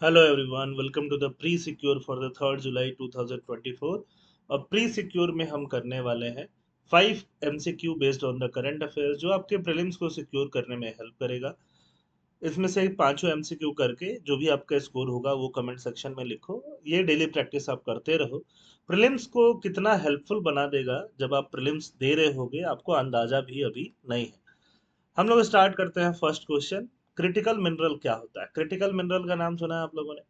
Hello everyone, welcome to the pre-secure for the 3rd July 2024. और pre-secure में हम करने वाले हैं 5 MCQ based on the current affairs जो आपके prelims को secure करने में help करेगा। इसमें से पांचों MCQ करके जो भी आपका स्कोर होगा वो कमेंट सेक्शन में लिखो। ये डेली प्रैक्टिस आप करते रहो। प्रीलिम्स को कितना हेल्पफुल बना देगा जब आप प्रीलिम्स दे रहे होगे आपको अंदाजा भी अभी नहीं है। हम लोग स्टार्ट करते हैं फर्स्ट क्वेश्चन। क्रिटिकल मिनरल क्या होता है? क्रिटिकल मिनरल का नाम सुना है आप लोगों ने?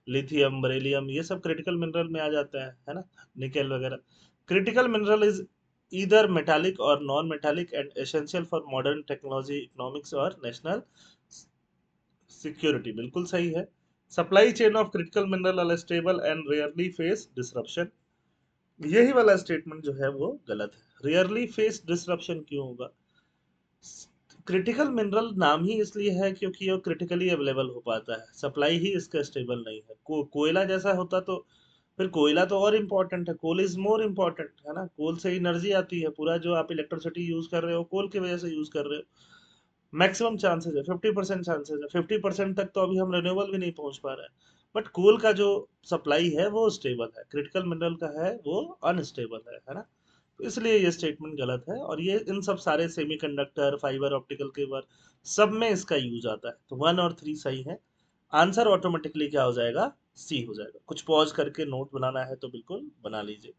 लिथियम, बेरिलियम, ये सब क्रिटिकल मिनरल में आ जाते हैं, है ना? निकेल वगैरह। Critical mineral is either metallic और non metallic and essential for modern technology, economics और नेशनल सिक्योरिटी। बिल्कुल सही है। Supply chain of critical mineral are stable and rarely face disruption. यही वाला स्टेटमेंट जो है वो गलत है। रेयरली फेस डिसरप्शन क्यों होगा? क्रिटिकल मिनरल नाम ही इसलिए है क्योंकि वो क्रिटिकली अवेलेबल हो पाता है, सप्लाई ही इसका स्टेबल नहीं है। कोयला जैसा होता तो फिर कोयला तो और इम्पोर्टेंट है, कोल इज मोर इम्पोर्टेंट, है ना? कोल से एनर्जी आती है, पूरा जो आप इलेक्ट्रिसिटी यूज कर रहे हो कोल की वजह से यूज कर रहे हो। मैक्सिमम चांसेस है, 50% चांसेस है, 50% तक तो अभी हम रिन्यूएबल भी नहीं पहुंच पा रहे हैं। बट कोल का जो सप्लाई है वो स्टेबल है, क्रिटिकल मिनरल का है वो अनस्टेबल है ना? तो इसलिए ये स्टेटमेंट गलत है। और ये इन सब सारे सेमीकंडक्टर, फाइबर ऑप्टिकल केबल सब में इसका यूज आता है। तो 1 और 3 सही है। आंसर ऑटोमेटिकली क्या हो जाएगा? सी हो जाएगा। कुछ पॉज करके नोट बनाना है तो बिल्कुल बना लीजिए।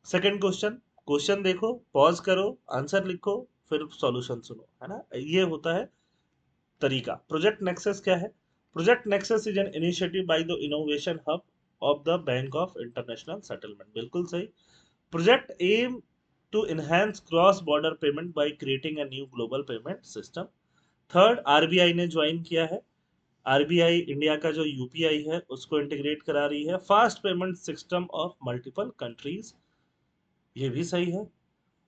Second question. क्वेश्चन देखो, पॉज करो, आंसर लिखो, फिर सॉल्यूशन सुनो, है ना? ये होता है तरीका। प्रोजेक्ट नेक्सस क्या है? Project nexus is an initiative by the innovation hub of the bank of international settlement. बिल्कुल सही। Project aim to enhance cross-border payment by creating a new global payment system. Third, RBI ने join किया है। RBI India का जो UPI है उसको integrate करा रही है, fast payment system of multiple countries. ये भी सही है।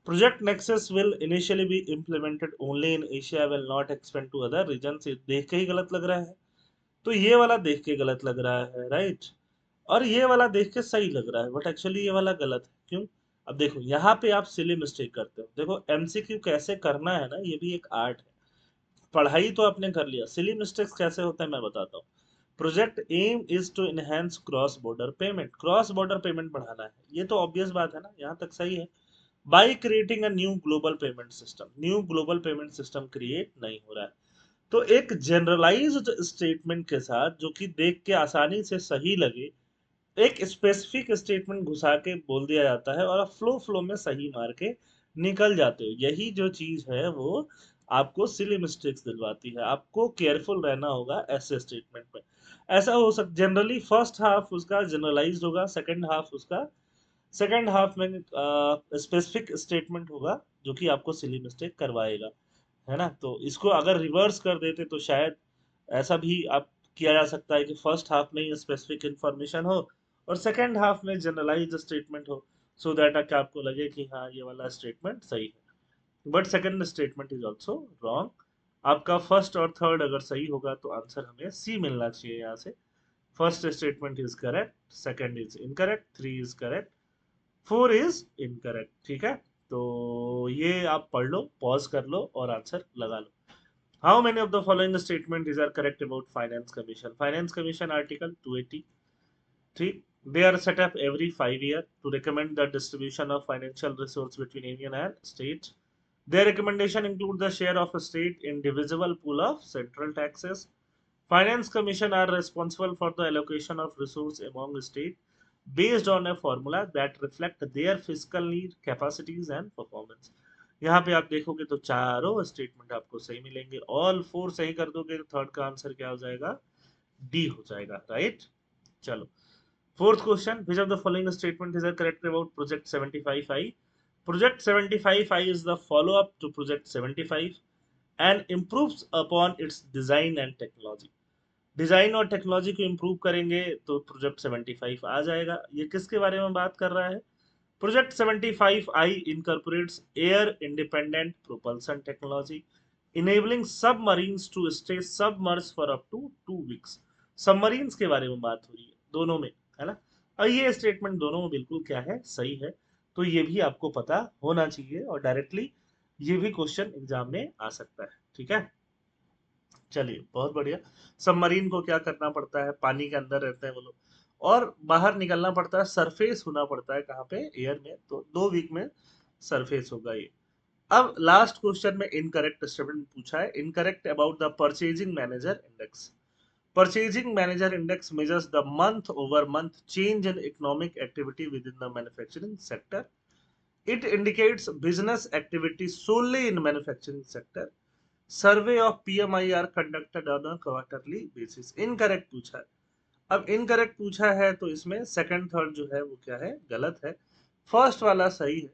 Project Nexus will initially be implemented only in Asia, will not expand to other region. देख के ही गलत लग रहा है, तो ये वाला देख के गलत लग रहा है, राइट? और ये वाला देख के सही लग रहा है, बट एक्चुअली ये वाला गलत है। क्यों? अब देखो यहाँ पे आप सिली मिस्टेक करते हो। देखो एमसीक्यू कैसे करना है ना, ये भी एक आर्ट है। पढ़ाई तो आपने कर लिया, सिली मिस्टेक्स कैसे होते हैं मैं बताता हूँ। Project aim is to enhance cross border payment, cross border payment बढ़ाना है, ये तो ऑब्वियस बात है ना, यहाँ तक सही है। By creating a new global payment system, new global payment system create नहीं हो रहा है। तो एक जनरलाइज्ड स्टेटमेंट के साथ जो कि देख के आसानी से सही लगे, एक स्पेसिफिक स्टेटमेंट घुसा के बोल दिया जाता है और आप फ्लो फ्लो में सही मार के निकल जाते हो। यही जो चीज है वो आपको सिली मिस्टेक्स दिलवाती है। आपको केयरफुल रहना होगा ऐसे स्टेटमेंट में। ऐसा हो सक जनरली फर्स्ट हाफ उसका जनरलाइज्ड होगा, सेकंड हाफ में स्पेसिफिक स्टेटमेंट होगा जो कि आपको सिली मिस्टेक करवाएगा, है ना? तो इसको अगर रिवर्स कर देते तो शायद ऐसा भी आप किया जा सकता है कि फर्स्ट हाफ में ही स्पेसिफिक इंफॉर्मेशन हो और सेकंड हाफ में जनरलाइज स्टेटमेंट हो, सो दैट कि आपको लगे कि हाँ ये वाला स्टेटमेंट सही है। But second statement is also wrong. आपका फर्स्ट और थर्ड अगर सही होगा तो आंसर हमें सी मिलना चाहिए यहाँ से। First statement is correct, second is incorrect, three is correct, four is incorrect. ठीक है, तो ये आप पढ़ लो, पॉज कर लो और आंसर लगा लो। How many of the following statements are correct about Finance Commission? Finance Commission Article 283. They are set up every 5 years to recommend the distribution of financial resource between union and state. Their recommendation include the share of a state in divisible pool of central taxes. Finance Commission are responsible for the allocation of resource among state based on a formula that reflect their fiscal need, capacities and performance. यहाँ पे आप देखोगे तो चारों statement आपको सही मिलेंगे। All four सही कर दोगे तो थर्ड का आंसर क्या हो जाएगा? डी हो जाएगा, राइट? चलो, fourth question. Which of the following statement is correct about project 75I? Project 75I is the follow up to project 75 and improves upon its design and technology. Design और technology को improve करेंगे तो project 75 आ जाएगा। ये किसके बारे में बात कर रहा है? Project 75I incorporates air independent propulsion technology enabling submarines to stay submerge for up to 2 weeks. Submarines के बारे में बात हो रही है दोनों में, है ना? और ये स्टेटमेंट दोनों में बिल्कुल क्या है? सही है। तो ये भी आपको पता होना चाहिए और डायरेक्टली ये भी क्वेश्चन एग्जाम में आ सकता है। ठीक है, चलिए बहुत बढ़िया। सबमरीन को क्या करना पड़ता है, पानी के अंदर रहते हैं वो लोग, और बाहर निकलना पड़ता है, सरफेस होना पड़ता है कहाँ पे, एयर में, तो 2 वीक में सरफेस होगा ये। अब लास्ट क्वेश्चन में इनकरेक्ट स्टेटमेंट पूछा है, incorrect about the purchasing manager index. Purchasing manager index measures the month over month change in economic activity within the manufacturing sector. It indicates business activity solely in manufacturing sector. Survey of PMI are conducted on a quarterly basis. Incorrect पूछा है। अब incorrect पूछा है तो इसमें second third जो है वो क्या है, गलत है। फर्स्ट वाला सही है।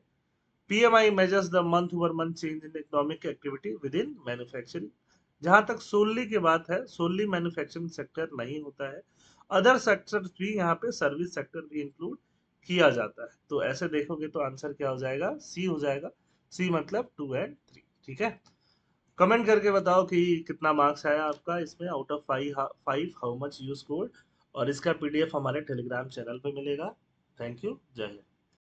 PMI measures the month over month change in economic activity within manufacturing। जहां तक सोलली की बात है, सोलली मैन्युफैक्चरिंग सेक्टर नहीं होता है, अदर सेक्टर भी यहाँ पे सर्विस सेक्टर भी इंक्लूड किया जाता है। तो ऐसे देखोगे तो आंसर क्या हो जाएगा, सी हो जाएगा। सी मतलब 2 and 3। ठीक है, कमेंट करके बताओ कि कितना मार्क्स आया आपका इसमें, out of 5 how much you scored. और इसका PDF हमारे टेलीग्राम चैनल पे मिलेगा। थैंक यू, जय हिंद।